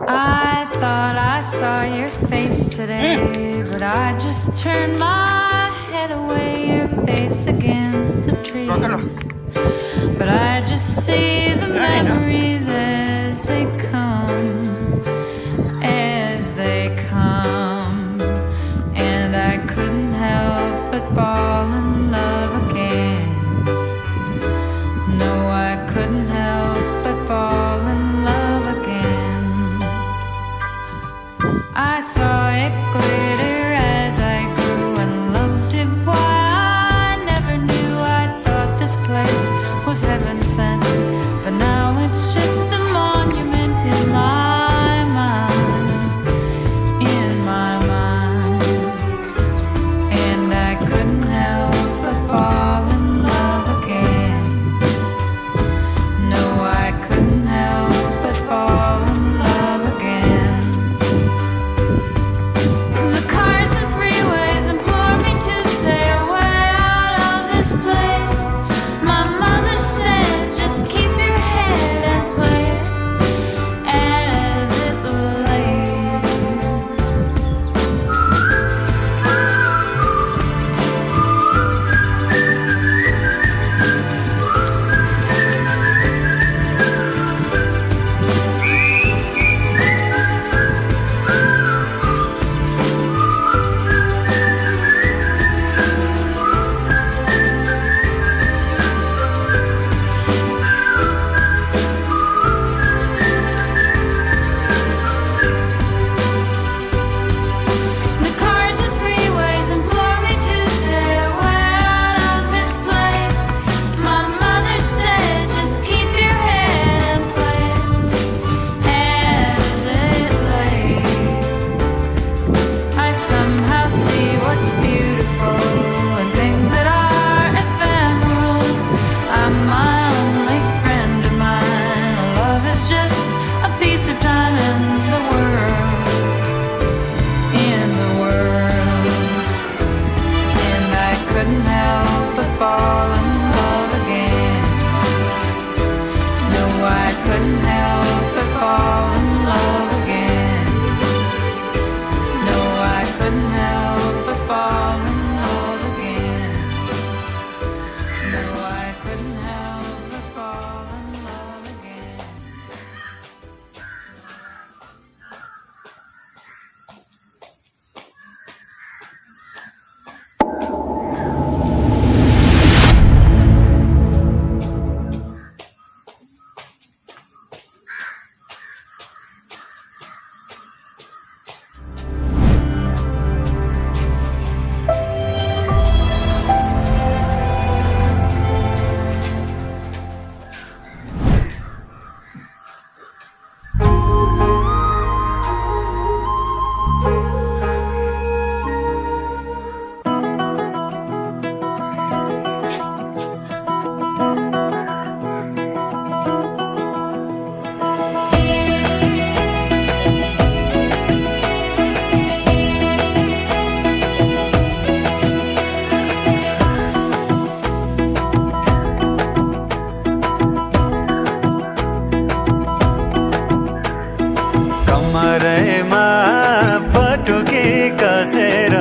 I thought I saw your face today, but I just turned my head away, your face against the trees. But I just see the memories as they come, as they come. And I couldn't help but fall in love again. No, I couldn't help but fall in love again. I saw it glitter as I grew and loved it. Why I never knew. I thought this place was heaven sent, but now it's just a monument in my mind, in my mind. And I couldn't help but fall in love again. No, I couldn't help but fall in love again. The cars and freeways implore me to stay away out of this place. My mother said, just keep your head and play it as it lays. The cars and freeways implore me to stay away out of this place. My mother said, just keep your head and play it as it lays. I somehow see what's beautiful and things that are ephemeral. I'm my only friend of mine. Love is just a piece of time in the world, in the world. And I couldn't help but fall in love again. No, I couldn't help but fall in love again. No, I couldn't help but fall in love again. No, I couldn't help but fall in love again. कमरैमा पटुकी कसेर